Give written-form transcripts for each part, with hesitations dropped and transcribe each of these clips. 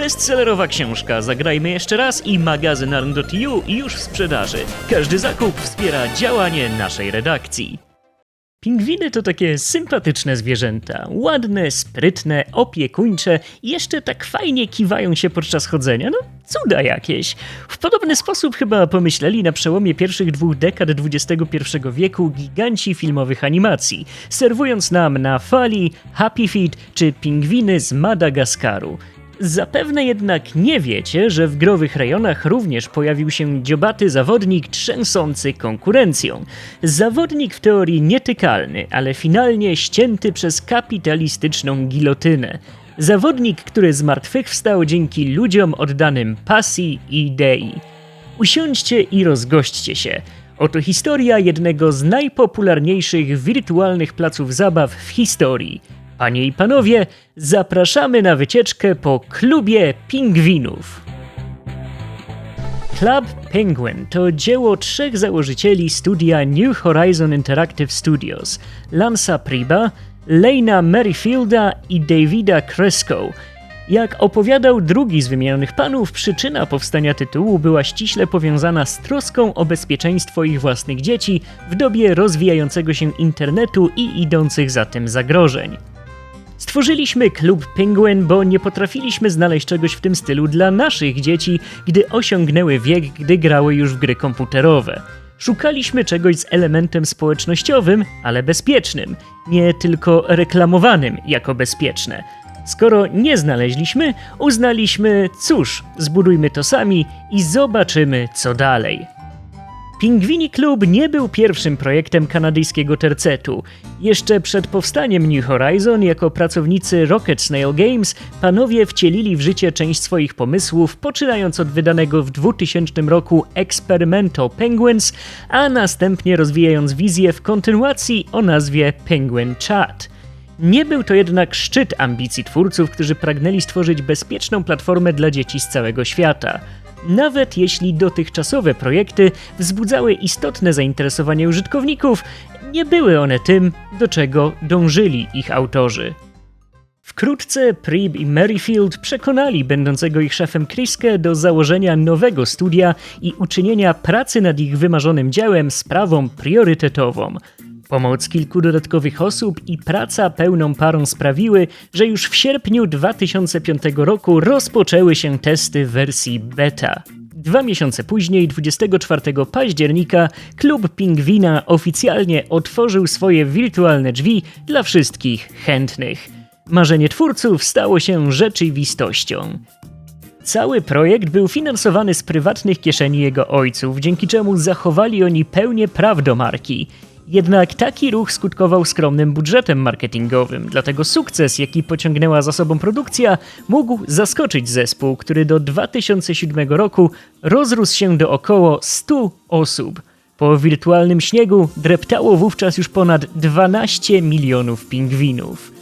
Bestsellerowa książka Zagrajmy jeszcze raz i magazyn Arn.eu już w sprzedaży. Każdy zakup wspiera działanie naszej redakcji. Pingwiny to takie sympatyczne zwierzęta. Ładne, sprytne, opiekuńcze i jeszcze tak fajnie kiwają się podczas chodzenia. No, cuda jakieś. W podobny sposób chyba pomyśleli na przełomie pierwszych 2 dekad XXI wieku giganci filmowych animacji, serwując nam na fali Happy Feet czy pingwiny z Madagaskaru. Zapewne jednak nie wiecie, że w growych rejonach również pojawił się dziobaty zawodnik trzęsący konkurencją. Zawodnik w teorii nietykalny, ale finalnie ścięty przez kapitalistyczną gilotynę. Zawodnik, który zmartwychwstał dzięki ludziom oddanym pasji i idei. Usiądźcie i rozgośćcie się. Oto historia jednego z najpopularniejszych wirtualnych placów zabaw w historii. Panie i panowie, zapraszamy na wycieczkę po klubie pingwinów. Club Penguin to dzieło 3 założycieli studia New Horizon Interactive Studios, Lance'a Priba, Lane'a Merrifielda i Davida Cresco. Jak opowiadał drugi z wymienionych panów, przyczyna powstania tytułu była ściśle powiązana z troską o bezpieczeństwo ich własnych dzieci w dobie rozwijającego się internetu i idących za tym zagrożeń. Stworzyliśmy Klub Penguin, bo nie potrafiliśmy znaleźć czegoś w tym stylu dla naszych dzieci, gdy osiągnęły wiek, gdy grały już w gry komputerowe. Szukaliśmy czegoś z elementem społecznościowym, ale bezpiecznym, nie tylko reklamowanym jako bezpieczne. Skoro nie znaleźliśmy, uznaliśmy, cóż, zbudujmy to sami i zobaczymy, co dalej. Pingwini Klub nie był pierwszym projektem kanadyjskiego tercetu. Jeszcze przed powstaniem New Horizon jako pracownicy Rocket Snail Games panowie wcielili w życie część swoich pomysłów, poczynając od wydanego w 2000 roku Experimental Penguins, a następnie rozwijając wizję w kontynuacji o nazwie Penguin Chat. Nie był to jednak szczyt ambicji twórców, którzy pragnęli stworzyć bezpieczną platformę dla dzieci z całego świata. Nawet jeśli dotychczasowe projekty wzbudzały istotne zainteresowanie użytkowników, nie były one tym, do czego dążyli ich autorzy. Wkrótce Prib i Merrifield przekonali będącego ich szefem Criskę do założenia nowego studia i uczynienia pracy nad ich wymarzonym dziełem sprawą priorytetową. Pomoc kilku dodatkowych osób i praca pełną parą sprawiły, że już w sierpniu 2005 roku rozpoczęły się testy wersji beta. 2 miesiące później, 24 października, Klub Pingwina oficjalnie otworzył swoje wirtualne drzwi dla wszystkich chętnych. Marzenie twórców stało się rzeczywistością. Cały projekt był finansowany z prywatnych kieszeni jego ojców, dzięki czemu zachowali oni pełnię praw do marki. Jednak taki ruch skutkował skromnym budżetem marketingowym, dlatego sukces, jaki pociągnęła za sobą produkcja, mógł zaskoczyć zespół, który do 2007 roku rozrósł się do około 100 osób. Po wirtualnym śniegu dreptało wówczas już ponad 12 milionów pingwinów.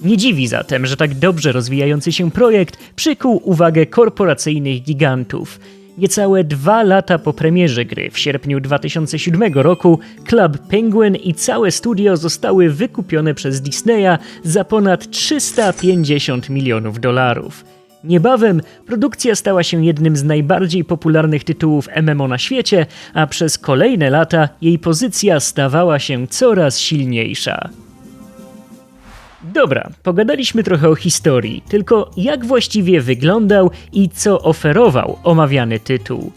Nie dziwi zatem, że tak dobrze rozwijający się projekt przykuł uwagę korporacyjnych gigantów. Niecałe 2 lata po premierze gry, w sierpniu 2007 roku, Club Penguin i całe studio zostały wykupione przez Disneya za ponad $350 milionów. Niebawem produkcja stała się jednym z najbardziej popularnych tytułów MMO na świecie, a przez kolejne lata jej pozycja stawała się coraz silniejsza. Dobra, pogadaliśmy trochę o historii, tylko jak właściwie wyglądał i co oferował omawiany tytuł.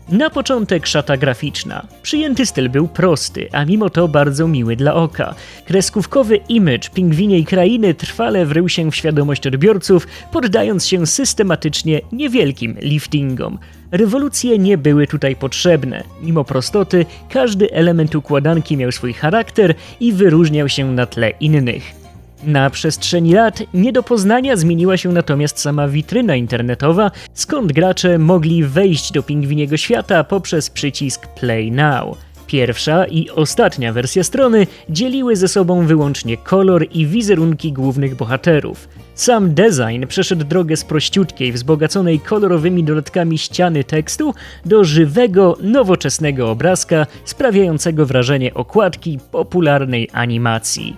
Na początek szata graficzna. Przyjęty styl był prosty, a mimo to bardzo miły dla oka. Kreskówkowy image pingwiniej krainy trwale wrył się w świadomość odbiorców, poddając się systematycznie niewielkim liftingom. Rewolucje nie były tutaj potrzebne. Mimo prostoty, każdy element układanki miał swój charakter i wyróżniał się na tle innych. Na przestrzeni lat nie do poznania zmieniła się natomiast sama witryna internetowa, skąd gracze mogli wejść do pingwiniego świata poprzez przycisk Play Now. Pierwsza i ostatnia wersja strony dzieliły ze sobą wyłącznie kolor i wizerunki głównych bohaterów. Sam design przeszedł drogę z prościutkiej, wzbogaconej kolorowymi dodatkami ściany tekstu do żywego, nowoczesnego obrazka sprawiającego wrażenie okładki popularnej animacji.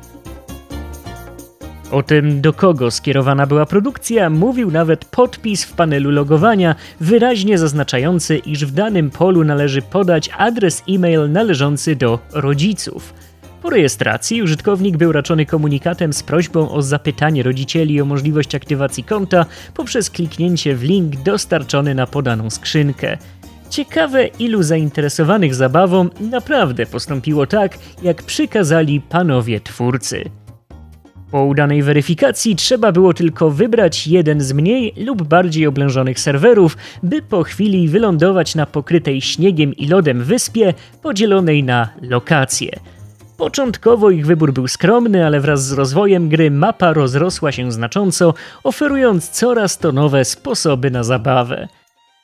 O tym, do kogo skierowana była produkcja, mówił nawet podpis w panelu logowania, wyraźnie zaznaczający, iż w danym polu należy podać adres e-mail należący do rodziców. Po rejestracji użytkownik był raczony komunikatem z prośbą o zapytanie rodzicieli o możliwość aktywacji konta poprzez kliknięcie w link dostarczony na podaną skrzynkę. Ciekawe, ilu zainteresowanych zabawą naprawdę postąpiło tak, jak przykazali panowie twórcy. Po udanej weryfikacji trzeba było tylko wybrać jeden z mniej lub bardziej oblężonych serwerów, by po chwili wylądować na pokrytej śniegiem i lodem wyspie podzielonej na lokacje. Początkowo ich wybór był skromny, ale wraz z rozwojem gry mapa rozrosła się znacząco, oferując coraz to nowe sposoby na zabawę.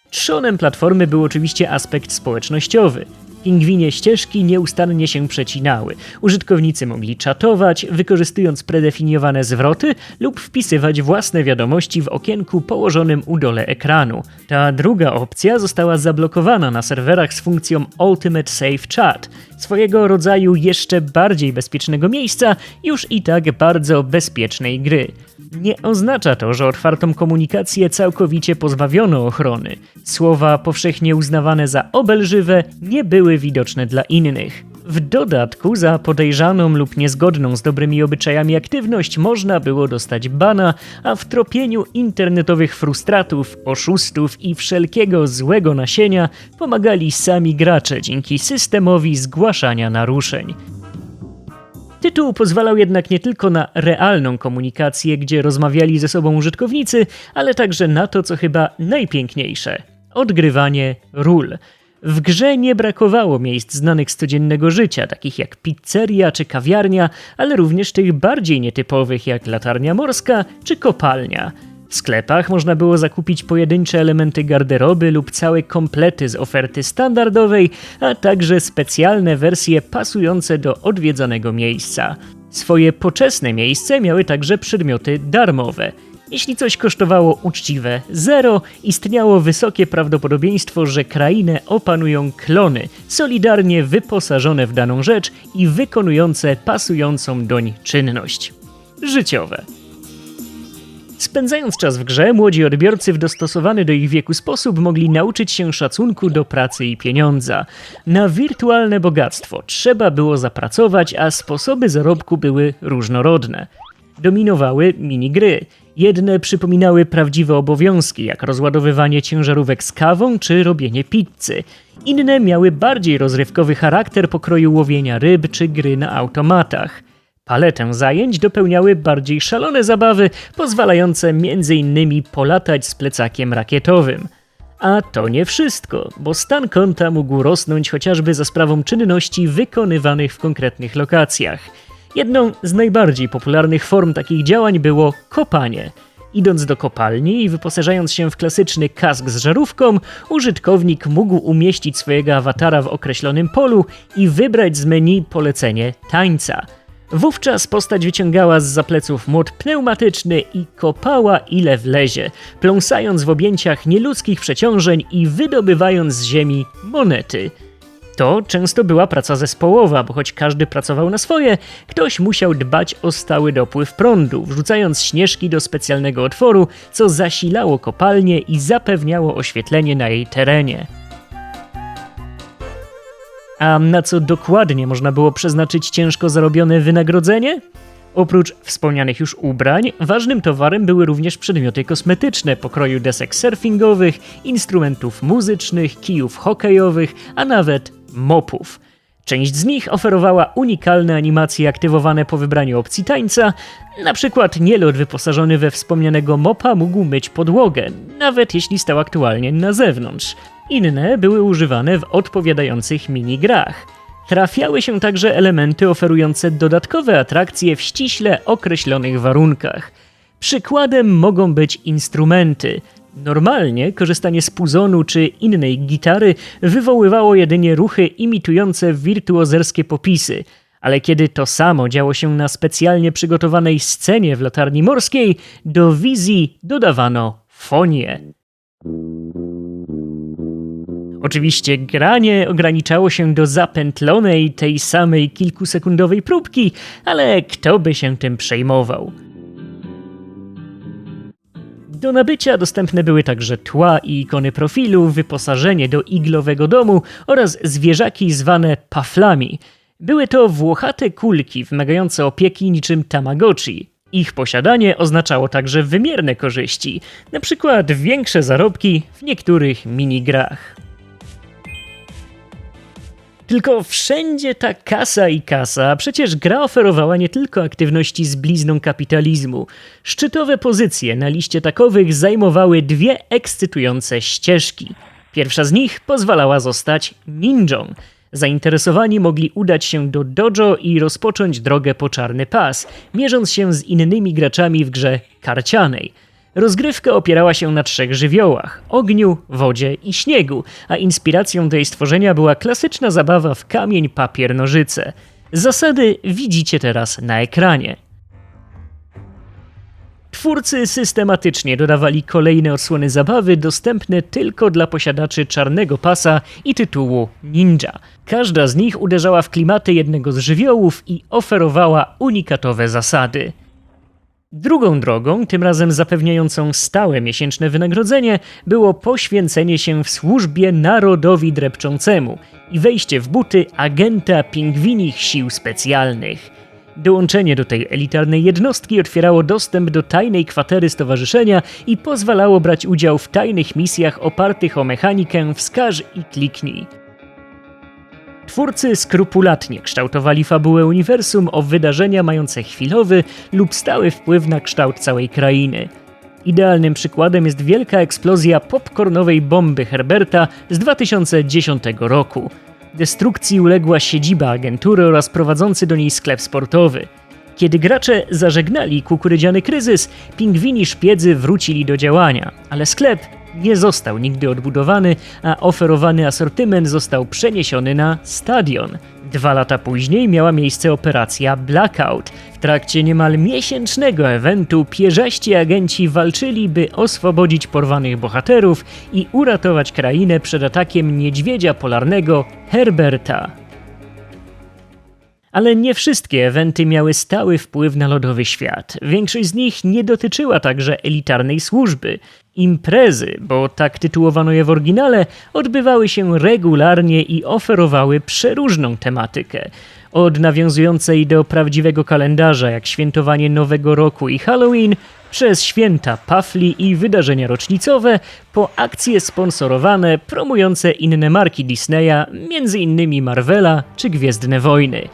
Trzonem platformy był oczywiście aspekt społecznościowy. Pingwinie ścieżki nieustannie się przecinały. Użytkownicy mogli czatować, wykorzystując predefiniowane zwroty lub wpisywać własne wiadomości w okienku położonym u dole ekranu. Ta druga opcja została zablokowana na serwerach z funkcją Ultimate Safe Chat, swojego rodzaju jeszcze bardziej bezpiecznego miejsca już i tak bardzo bezpiecznej gry. Nie oznacza to, że otwartą komunikację całkowicie pozbawiono ochrony. Słowa powszechnie uznawane za obelżywe nie były widoczne dla innych. W dodatku za podejrzaną lub niezgodną z dobrymi obyczajami aktywność można było dostać bana, a w tropieniu internetowych frustratów, oszustów i wszelkiego złego nasienia pomagali sami gracze dzięki systemowi zgłaszania naruszeń. Tytuł pozwalał jednak nie tylko na realną komunikację, gdzie rozmawiali ze sobą użytkownicy, ale także na to, co chyba najpiękniejsze – odgrywanie ról. W grze nie brakowało miejsc znanych z codziennego życia, takich jak pizzeria czy kawiarnia, ale również tych bardziej nietypowych jak latarnia morska czy kopalnia. W sklepach można było zakupić pojedyncze elementy garderoby lub całe komplety z oferty standardowej, a także specjalne wersje pasujące do odwiedzanego miejsca. Swoje poczesne miejsce miały także przedmioty darmowe. Jeśli coś kosztowało uczciwe 0, istniało wysokie prawdopodobieństwo, że krainę opanują klony, solidarnie wyposażone w daną rzecz i wykonujące pasującą doń czynność. Życiowe. Spędzając czas w grze, młodzi odbiorcy w dostosowany do ich wieku sposób mogli nauczyć się szacunku do pracy i pieniądza. Na wirtualne bogactwo trzeba było zapracować, a sposoby zarobku były różnorodne. Dominowały minigry. Jedne przypominały prawdziwe obowiązki, jak rozładowywanie ciężarówek z kawą czy robienie pizzy. Inne miały bardziej rozrywkowy charakter pokroju łowienia ryb czy gry na automatach. Paletę zajęć dopełniały bardziej szalone zabawy, pozwalające m.in. polatać z plecakiem rakietowym. A to nie wszystko, bo stan konta mógł rosnąć chociażby za sprawą czynności wykonywanych w konkretnych lokacjach. Jedną z najbardziej popularnych form takich działań było kopanie. Idąc do kopalni i wyposażając się w klasyczny kask z żarówką, użytkownik mógł umieścić swojego awatara w określonym polu i wybrać z menu polecenie tańca. Wówczas postać wyciągała zza pleców młot pneumatyczny i kopała ile wlezie, pląsając w objęciach nieludzkich przeciążeń i wydobywając z ziemi monety. To często była praca zespołowa, bo choć każdy pracował na swoje, ktoś musiał dbać o stały dopływ prądu, wrzucając śnieżki do specjalnego otworu, co zasilało kopalnię i zapewniało oświetlenie na jej terenie. A na co dokładnie można było przeznaczyć ciężko zarobione wynagrodzenie? Oprócz wspomnianych już ubrań, ważnym towarem były również przedmioty kosmetyczne pokroju desek surfingowych, instrumentów muzycznych, kijów hokejowych, a nawet mopów. Część z nich oferowała unikalne animacje aktywowane po wybraniu opcji tańca, na przykład nielot wyposażony we wspomnianego mopa mógł myć podłogę, nawet jeśli stał aktualnie na zewnątrz. Inne były używane w odpowiadających minigrach. Trafiały się także elementy oferujące dodatkowe atrakcje w ściśle określonych warunkach. Przykładem mogą być instrumenty. Normalnie korzystanie z puzonu czy innej gitary wywoływało jedynie ruchy imitujące wirtuozerskie popisy, ale kiedy to samo działo się na specjalnie przygotowanej scenie w latarni morskiej, do wizji dodawano fonię. Oczywiście granie ograniczało się do zapętlonej, tej samej kilkusekundowej próbki, ale kto by się tym przejmował? Do nabycia dostępne były także tła i ikony profilu, wyposażenie do iglowego domu oraz zwierzaki zwane paflami. Były to włochate kulki wymagające opieki niczym Tamagotchi. Ich posiadanie oznaczało także wymierne korzyści, np. większe zarobki w niektórych minigrach. Tylko wszędzie ta kasa i kasa, przecież gra oferowała nie tylko aktywności z blizną kapitalizmu. Szczytowe pozycje na liście takowych zajmowały dwie ekscytujące ścieżki. Pierwsza z nich pozwalała zostać ninją. Zainteresowani mogli udać się do dojo i rozpocząć drogę po czarny pas, mierząc się z innymi graczami w grze karcianej. Rozgrywka opierała się na 3 żywiołach – ogniu, wodzie i śniegu, a inspiracją do jej stworzenia była klasyczna zabawa w kamień, papier, nożyce. Zasady widzicie teraz na ekranie. Twórcy systematycznie dodawali kolejne odsłony zabawy dostępne tylko dla posiadaczy czarnego pasa i tytułu ninja. Każda z nich uderzała w klimaty jednego z żywiołów i oferowała unikatowe zasady. Drugą drogą, tym razem zapewniającą stałe miesięczne wynagrodzenie, było poświęcenie się w służbie narodowi drepczącemu i wejście w buty agenta pingwinich sił specjalnych. Dołączenie do tej elitarnej jednostki otwierało dostęp do tajnej kwatery stowarzyszenia i pozwalało brać udział w tajnych misjach opartych o mechanikę wskaż i kliknij. Twórcy skrupulatnie kształtowali fabułę uniwersum o wydarzenia mające chwilowy lub stały wpływ na kształt całej krainy. Idealnym przykładem jest wielka eksplozja popcornowej bomby Herberta z 2010 roku. Destrukcji uległa siedziba agentury oraz prowadzący do niej sklep sportowy. Kiedy gracze zażegnali kukurydziany kryzys, pingwini szpiedzy wrócili do działania, ale sklep nie został nigdy odbudowany, a oferowany asortyment został przeniesiony na stadion. 2 lata później miała miejsce operacja Blackout. W trakcie niemal miesięcznego eventu pierzaści agenci walczyli, by oswobodzić porwanych bohaterów i uratować krainę przed atakiem niedźwiedzia polarnego Herberta. Ale nie wszystkie eventy miały stały wpływ na lodowy świat. Większość z nich nie dotyczyła także elitarnej służby. Imprezy, bo tak tytułowano je w oryginale, odbywały się regularnie i oferowały przeróżną tematykę. Od nawiązującej do prawdziwego kalendarza, jak świętowanie Nowego Roku i Halloween, przez święta pafli i wydarzenia rocznicowe, po akcje sponsorowane promujące inne marki Disneya, m.in. Marvela czy Gwiezdne Wojny.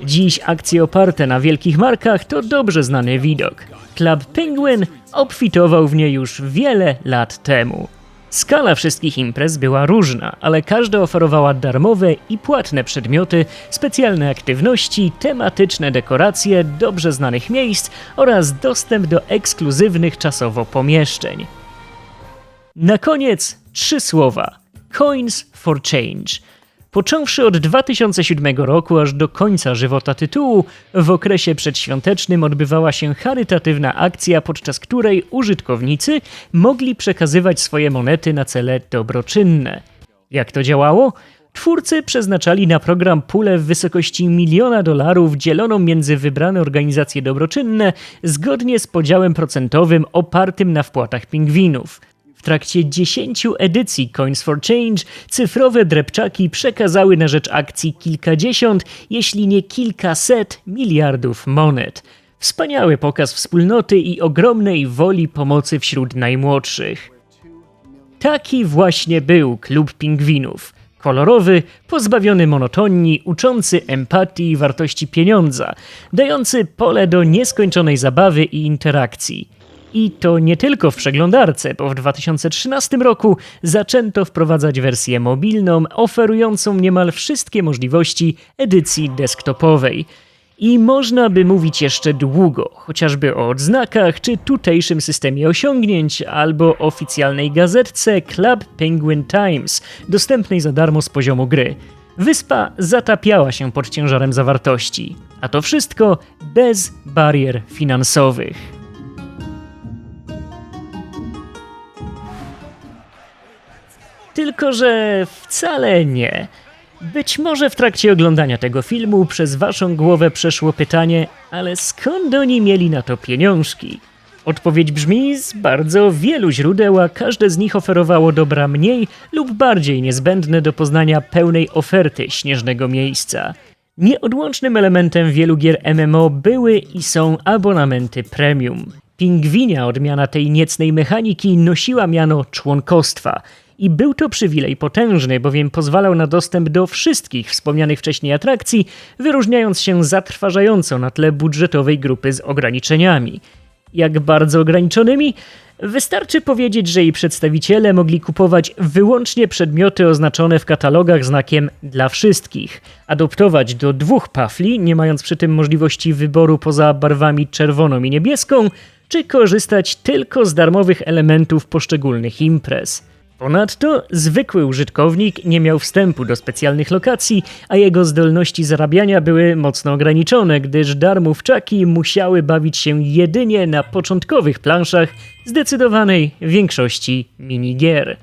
Dziś akcje oparte na wielkich markach to dobrze znany widok. Club Penguin obfitował w nie już wiele lat temu. Skala wszystkich imprez była różna, ale każda oferowała darmowe i płatne przedmioty, specjalne aktywności, tematyczne dekoracje dobrze znanych miejsc oraz dostęp do ekskluzywnych czasowo pomieszczeń. Na koniec 3 słowa. Coins for Change. Począwszy od 2007 roku aż do końca żywota tytułu, w okresie przedświątecznym odbywała się charytatywna akcja, podczas której użytkownicy mogli przekazywać swoje monety na cele dobroczynne. Jak to działało? Twórcy przeznaczali na program pulę w wysokości $1 000 000 dzieloną między wybrane organizacje dobroczynne zgodnie z podziałem procentowym opartym na wpłatach pingwinów. W trakcie 10 edycji Coins for Change cyfrowe drepczaki przekazały na rzecz akcji kilkadziesiąt, jeśli nie kilkaset miliardów monet. Wspaniały pokaz wspólnoty i ogromnej woli pomocy wśród najmłodszych. Taki właśnie był Klub Pingwinów. Kolorowy, pozbawiony monotonii, uczący empatii i wartości pieniądza, dający pole do nieskończonej zabawy i interakcji. I to nie tylko w przeglądarce, bo w 2013 roku zaczęto wprowadzać wersję mobilną, oferującą niemal wszystkie możliwości edycji desktopowej. I można by mówić jeszcze długo, chociażby o odznakach, czy tutejszym systemie osiągnięć, albo oficjalnej gazetce Club Penguin Times, dostępnej za darmo z poziomu gry. Wyspa zatapiała się pod ciężarem zawartości, a to wszystko bez barier finansowych. Tylko że wcale nie. Być może w trakcie oglądania tego filmu przez waszą głowę przeszło pytanie, ale skąd oni mieli na to pieniążki? Odpowiedź brzmi z bardzo wielu źródeł, a każde z nich oferowało dobra mniej lub bardziej niezbędne do poznania pełnej oferty Śnieżnego Miejsca. Nieodłącznym elementem wielu gier MMO były i są abonamenty premium. Pingwinia odmiana tej niecnej mechaniki nosiła miano członkostwa. I był to przywilej potężny, bowiem pozwalał na dostęp do wszystkich wspomnianych wcześniej atrakcji, wyróżniając się zatrważająco na tle budżetowej grupy z ograniczeniami. Jak bardzo ograniczonymi? Wystarczy powiedzieć, że jej przedstawiciele mogli kupować wyłącznie przedmioty oznaczone w katalogach znakiem dla wszystkich, adoptować do 2 pafli, nie mając przy tym możliwości wyboru poza barwami czerwoną i niebieską, czy korzystać tylko z darmowych elementów poszczególnych imprez. Ponadto zwykły użytkownik nie miał wstępu do specjalnych lokacji, a jego zdolności zarabiania były mocno ograniczone, gdyż darmówczaki musiały bawić się jedynie na początkowych planszach zdecydowanej większości minigier.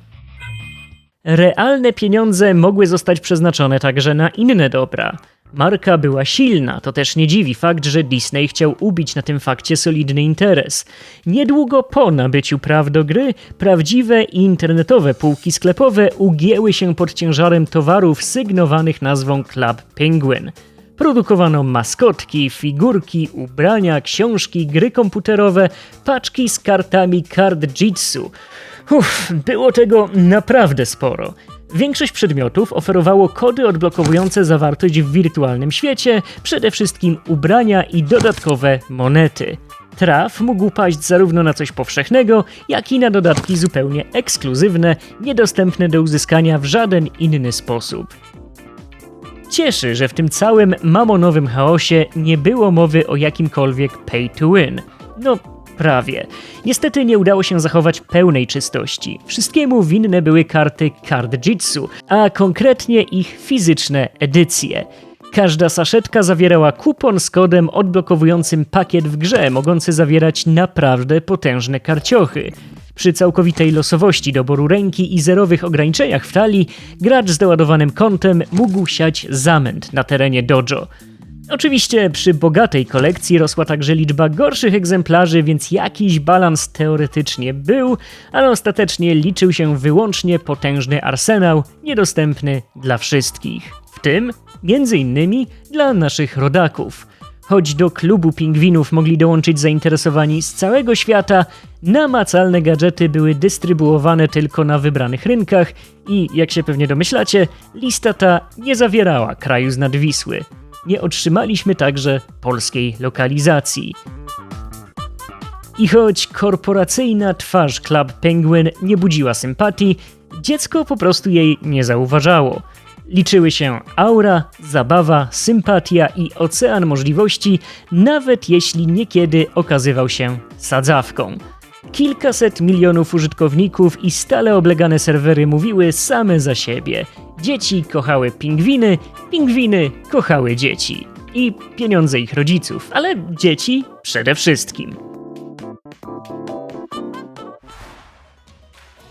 Realne pieniądze mogły zostać przeznaczone także na inne dobra. Marka była silna, to też nie dziwi fakt, że Disney chciał ubić na tym fakcie solidny interes. Niedługo po nabyciu praw do gry, prawdziwe i internetowe półki sklepowe ugięły się pod ciężarem towarów sygnowanych nazwą Club Penguin. Produkowano maskotki, figurki, ubrania, książki, gry komputerowe, paczki z kartami Card Jitsu. Było tego naprawdę sporo. Większość przedmiotów oferowało kody odblokowujące zawartość w wirtualnym świecie, przede wszystkim ubrania i dodatkowe monety. Traf mógł paść zarówno na coś powszechnego, jak i na dodatki zupełnie ekskluzywne, niedostępne do uzyskania w żaden inny sposób. Cieszy, że w tym całym mamonowym chaosie nie było mowy o jakimkolwiek pay to win. No, prawie. Niestety nie udało się zachować pełnej czystości. Wszystkiemu winne były karty Card Jitsu, a konkretnie ich fizyczne edycje. Każda saszetka zawierała kupon z kodem odblokowującym pakiet w grze, mogący zawierać naprawdę potężne karciochy. Przy całkowitej losowości doboru ręki i zerowych ograniczeniach w talii, gracz z doładowanym kontem mógł siać zamęt na terenie dojo. Oczywiście przy bogatej kolekcji rosła także liczba gorszych egzemplarzy, więc jakiś balans teoretycznie był, ale ostatecznie liczył się wyłącznie potężny arsenał, niedostępny dla wszystkich. W tym, między innymi, dla naszych rodaków. Choć do klubu pingwinów mogli dołączyć zainteresowani z całego świata, namacalne gadżety były dystrybuowane tylko na wybranych rynkach i, jak się pewnie domyślacie, lista ta nie zawierała kraju z nad Wisły. Nie otrzymaliśmy także polskiej lokalizacji. I choć korporacyjna twarz Club Penguin nie budziła sympatii, dziecko po prostu jej nie zauważało. Liczyły się aura, zabawa, sympatia i ocean możliwości, nawet jeśli niekiedy okazywał się sadzawką. Kilkaset milionów użytkowników i stale oblegane serwery mówiły same za siebie. Dzieci kochały pingwiny, pingwiny kochały dzieci. I pieniądze ich rodziców, ale dzieci przede wszystkim.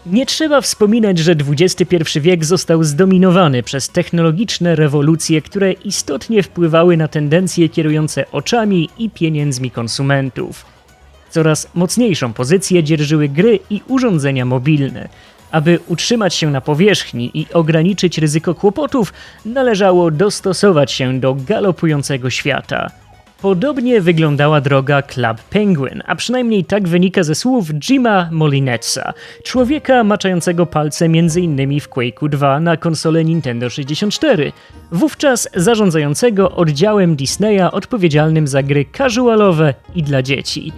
Nie trzeba wspominać, że XXI wiek został zdominowany przez technologiczne rewolucje, które istotnie wpływały na tendencje kierujące oczami i pieniędzmi konsumentów. Coraz mocniejszą pozycję dzierżyły gry i urządzenia mobilne. Aby utrzymać się na powierzchni i ograniczyć ryzyko kłopotów, należało dostosować się do galopującego świata. Podobnie wyglądała droga Club Penguin, a przynajmniej tak wynika ze słów Jima Molinetsa, człowieka maczającego palce m.in. w Quake'u 2 na konsolę Nintendo 64, wówczas zarządzającego oddziałem Disneya odpowiedzialnym za gry casualowe i dla dzieci.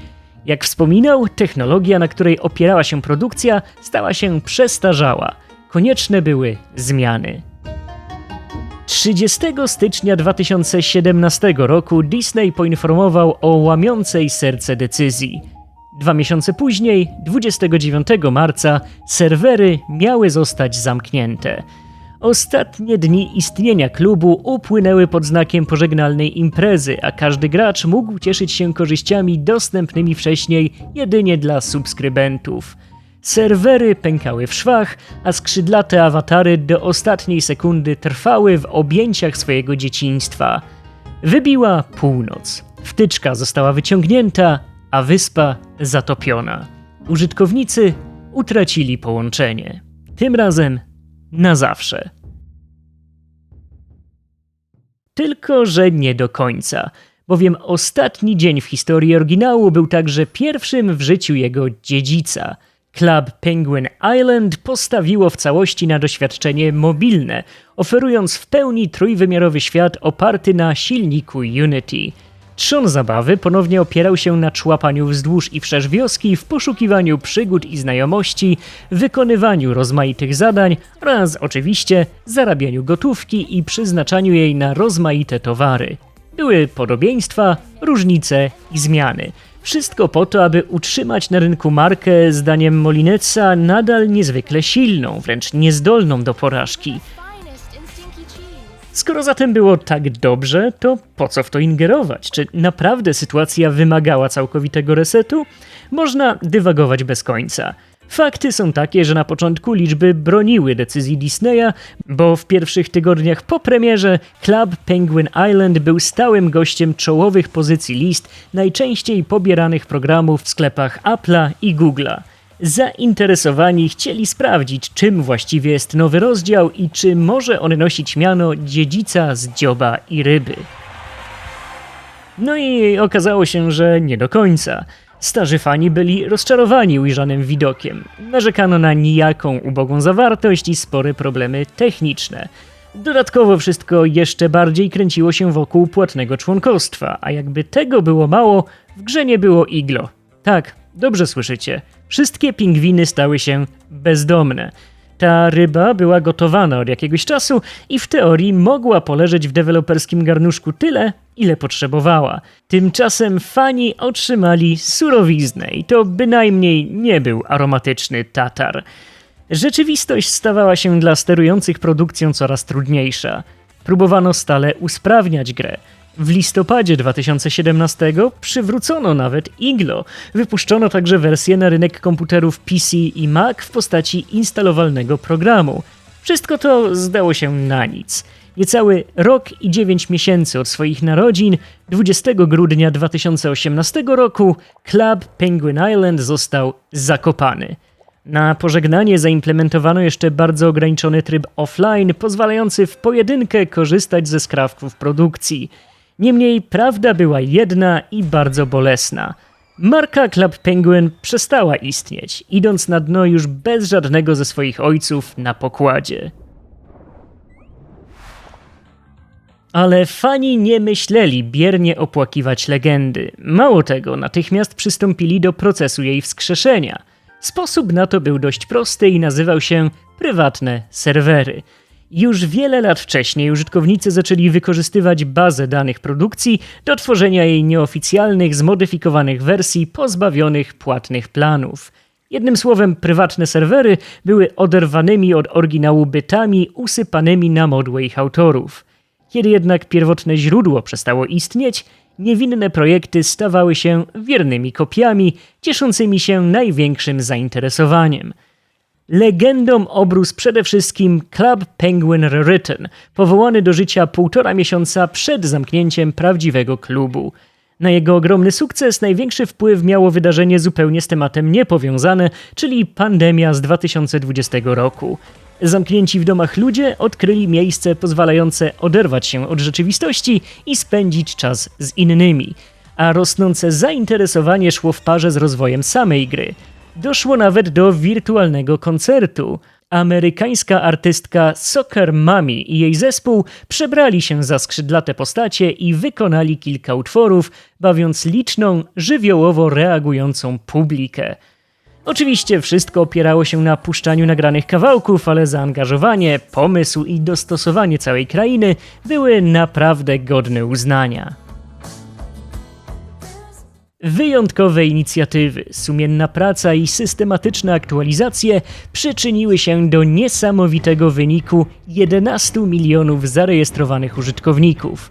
Jak wspominał, technologia, na której opierała się produkcja, stała się przestarzała. Konieczne były zmiany. 30 stycznia 2017 roku Disney poinformował o łamiącej serce decyzji. 2 miesiące później, 29 marca, serwery miały zostać zamknięte. Ostatnie dni istnienia klubu upłynęły pod znakiem pożegnalnej imprezy, a każdy gracz mógł cieszyć się korzyściami dostępnymi wcześniej jedynie dla subskrybentów. Serwery pękały w szwach, a skrzydlate awatary do ostatniej sekundy trwały w objęciach swojego dzieciństwa. Wybiła północ. Wtyczka została wyciągnięta, a wyspa zatopiona. Użytkownicy utracili połączenie. Tym razem na zawsze. Tylko że nie do końca, bowiem ostatni dzień w historii oryginału był także pierwszym w życiu jego dziedzica. Club Penguin Island postawiło w całości na doświadczenie mobilne, oferując w pełni trójwymiarowy świat oparty na silniku Unity. Trzon zabawy ponownie opierał się na człapaniu wzdłuż i wszerz wioski w poszukiwaniu przygód i znajomości, wykonywaniu rozmaitych zadań oraz oczywiście zarabianiu gotówki i przeznaczaniu jej na rozmaite towary. Były podobieństwa, różnice i zmiany. Wszystko po to, aby utrzymać na rynku markę, zdaniem Molinetsa, nadal niezwykle silną, wręcz niezdolną do porażki. Skoro zatem było tak dobrze, to po co w to ingerować? Czy naprawdę sytuacja wymagała całkowitego resetu? Można dywagować bez końca. Fakty są takie, że na początku liczby broniły decyzji Disneya, bo w pierwszych tygodniach po premierze Club Penguin Island był stałym gościem czołowych pozycji list najczęściej pobieranych programów w sklepach Apple'a i Google'a. Zainteresowani chcieli sprawdzić, czym właściwie jest nowy rozdział i czy może on nosić miano dziedzica z dzioba i ryby. No i okazało się, że nie do końca. Starzy fani byli rozczarowani ujrzanym widokiem. Narzekano na nijaką, ubogą zawartość i spore problemy techniczne. Dodatkowo wszystko jeszcze bardziej kręciło się wokół płatnego członkostwa, a jakby tego było mało, w grze nie było iglo. Tak, dobrze słyszycie. Wszystkie pingwiny stały się bezdomne. Ta ryba była gotowana od jakiegoś czasu i w teorii mogła poleżeć w deweloperskim garnuszku tyle, ile potrzebowała. Tymczasem fani otrzymali surowiznę i to bynajmniej nie był aromatyczny tatar. Rzeczywistość stawała się dla sterujących produkcją coraz trudniejsza. Próbowano stale usprawniać grę. W listopadzie 2017 przywrócono nawet iglo. Wypuszczono także wersję na rynek komputerów PC i Mac w postaci instalowalnego programu. Wszystko to zdało się na nic. Niecały rok i 9 miesięcy od swoich narodzin, 20 grudnia 2018 roku, Club Penguin Island został zakopany. Na pożegnanie zaimplementowano jeszcze bardzo ograniczony tryb offline, pozwalający w pojedynkę korzystać ze skrawków produkcji. Niemniej prawda była jedna i bardzo bolesna. Marka Club Penguin przestała istnieć, idąc na dno już bez żadnego ze swoich ojców na pokładzie. Ale fani nie myśleli biernie opłakiwać legendy. Mało tego, natychmiast przystąpili do procesu jej wskrzeszenia. Sposób na to był dość prosty i nazywał się prywatne serwery. Już wiele lat wcześniej użytkownicy zaczęli wykorzystywać bazę danych produkcji do tworzenia jej nieoficjalnych, zmodyfikowanych wersji pozbawionych płatnych planów. Jednym słowem, prywatne serwery były oderwanymi od oryginału bytami usypanymi na modłę ich autorów. Kiedy jednak pierwotne źródło przestało istnieć, niewinne projekty stawały się wiernymi kopiami, cieszącymi się największym zainteresowaniem. Legendą obrósł przede wszystkim Club Penguin Rewritten, powołany do życia 1,5 miesiąca przed zamknięciem prawdziwego klubu. Na jego ogromny sukces największy wpływ miało wydarzenie zupełnie z tematem niepowiązane, czyli pandemia z 2020 roku. Zamknięci w domach ludzie odkryli miejsce pozwalające oderwać się od rzeczywistości i spędzić czas z innymi, a rosnące zainteresowanie szło w parze z rozwojem samej gry. Doszło nawet do wirtualnego koncertu. Amerykańska artystka Soccer Mommy i jej zespół przebrali się za skrzydlate postacie i wykonali kilka utworów, bawiąc liczną, żywiołowo reagującą publikę. Oczywiście wszystko opierało się na puszczaniu nagranych kawałków, ale zaangażowanie, pomysł i dostosowanie całej krainy były naprawdę godne uznania. Wyjątkowe inicjatywy, sumienna praca i systematyczne aktualizacje przyczyniły się do niesamowitego wyniku 11 milionów zarejestrowanych użytkowników.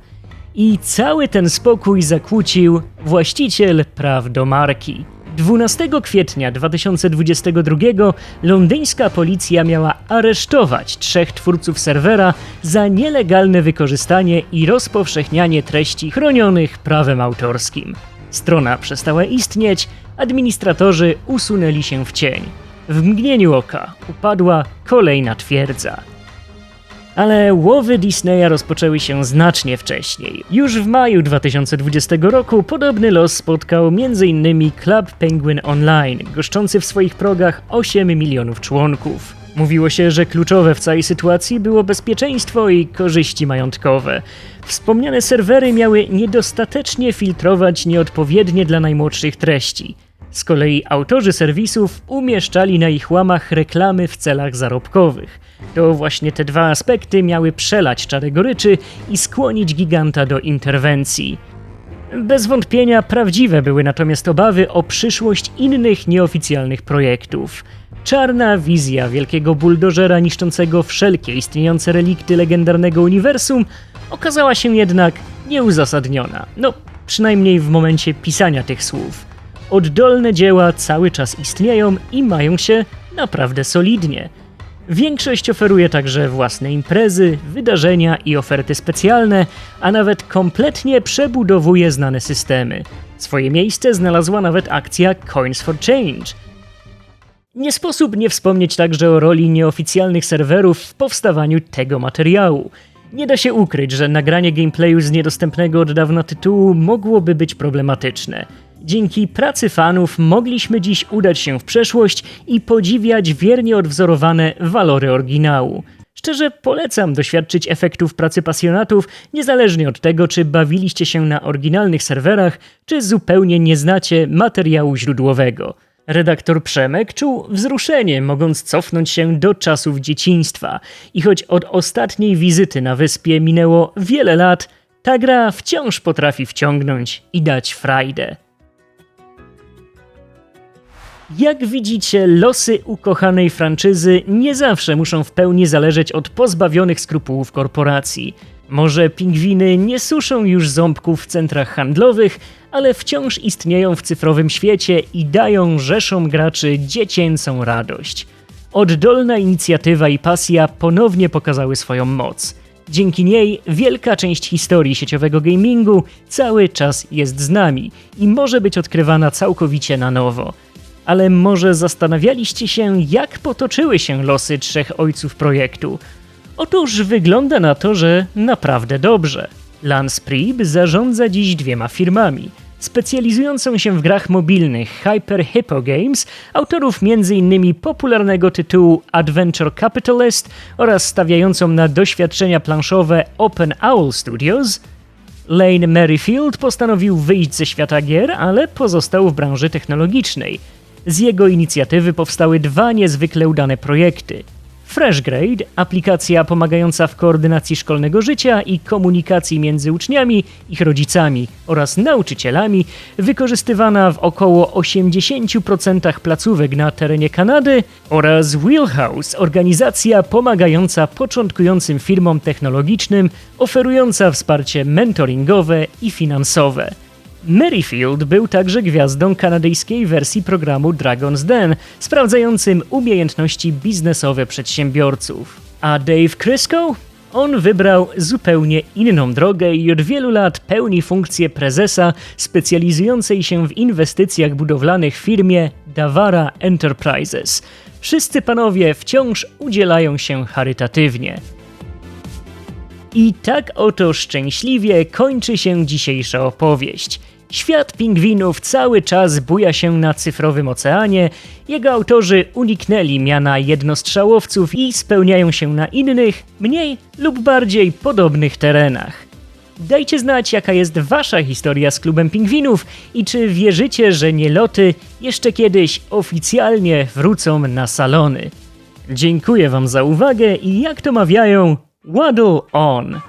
I cały ten spokój zakłócił właściciel praw do marki. 12 kwietnia 2022 londyńska policja miała aresztować 3 twórców serwera za nielegalne wykorzystanie i rozpowszechnianie treści chronionych prawem autorskim. Strona przestała istnieć, administratorzy usunęli się w cień. W mgnieniu oka upadła kolejna twierdza. Ale łowy Disneya rozpoczęły się znacznie wcześniej. Już w maju 2020 roku podobny los spotkał m.in. Club Penguin Online, goszczący w swoich progach 8 milionów członków. Mówiło się, że kluczowe w całej sytuacji było bezpieczeństwo i korzyści majątkowe. Wspomniane serwery miały niedostatecznie filtrować nieodpowiednie dla najmłodszych treści. Z kolei autorzy serwisów umieszczali na ich łamach reklamy w celach zarobkowych. To właśnie te dwa aspekty miały przelać czarę goryczy i skłonić giganta do interwencji. Bez wątpienia prawdziwe były natomiast obawy o przyszłość innych nieoficjalnych projektów. Czarna wizja wielkiego buldożera niszczącego wszelkie istniejące relikty legendarnego uniwersum okazała się jednak nieuzasadniona. No, przynajmniej w momencie pisania tych słów. Oddolne dzieła cały czas istnieją i mają się naprawdę solidnie. Większość oferuje także własne imprezy, wydarzenia i oferty specjalne, a nawet kompletnie przebudowuje znane systemy. Swoje miejsce znalazła nawet akcja Coins for Change. Nie sposób nie wspomnieć także o roli nieoficjalnych serwerów w powstawaniu tego materiału. Nie da się ukryć, że nagranie gameplayu z niedostępnego od dawna tytułu mogłoby być problematyczne. Dzięki pracy fanów mogliśmy dziś udać się w przeszłość i podziwiać wiernie odwzorowane walory oryginału. Szczerze polecam doświadczyć efektów pracy pasjonatów, niezależnie od tego, czy bawiliście się na oryginalnych serwerach, czy zupełnie nie znacie materiału źródłowego. Redaktor Przemek czuł wzruszenie, mogąc cofnąć się do czasów dzieciństwa. I choć od ostatniej wizyty na wyspie minęło wiele lat, ta gra wciąż potrafi wciągnąć i dać frajdę. Jak widzicie, losy ukochanej franczyzy nie zawsze muszą w pełni zależeć od pozbawionych skrupułów korporacji. Może pingwiny nie suszą już ząbków w centrach handlowych, ale wciąż istnieją w cyfrowym świecie i dają rzeszom graczy dziecięcą radość. Oddolna inicjatywa i pasja ponownie pokazały swoją moc. Dzięki niej wielka część historii sieciowego gamingu cały czas jest z nami i może być odkrywana całkowicie na nowo. Ale może zastanawialiście się, jak potoczyły się losy trzech ojców projektu? Otóż wygląda na to, że naprawdę dobrze. Lance Prieb zarządza dziś dwiema firmami. Specjalizującą się w grach mobilnych Hyper Hippo Games, autorów m.in. popularnego tytułu Adventure Capitalist oraz stawiającą na doświadczenia planszowe Open Owl Studios. Lane Merrifield postanowił wyjść ze świata gier, ale pozostał w branży technologicznej. Z jego inicjatywy powstały dwa niezwykle udane projekty. FreshGrade, aplikacja pomagająca w koordynacji szkolnego życia i komunikacji między uczniami, ich rodzicami oraz nauczycielami, wykorzystywana w około 80% placówek na terenie Kanady, oraz Wheelhouse, organizacja pomagająca początkującym firmom technologicznym, oferująca wsparcie mentoringowe i finansowe. Merrifield był także gwiazdą kanadyjskiej wersji programu Dragon's Den, sprawdzającym umiejętności biznesowe przedsiębiorców. A Dave Crisco? On wybrał zupełnie inną drogę i od wielu lat pełni funkcję prezesa specjalizującej się w inwestycjach budowlanych w firmie Davara Enterprises. Wszyscy panowie wciąż udzielają się charytatywnie. I tak oto szczęśliwie kończy się dzisiejsza opowieść. Świat pingwinów cały czas buja się na cyfrowym oceanie, jego autorzy uniknęli miana jednostrzałowców i spełniają się na innych, mniej lub bardziej podobnych terenach. Dajcie znać, jaka jest wasza historia z klubem pingwinów i czy wierzycie, że nieloty jeszcze kiedyś oficjalnie wrócą na salony. Dziękuję wam za uwagę i jak to mawiają, waddle on!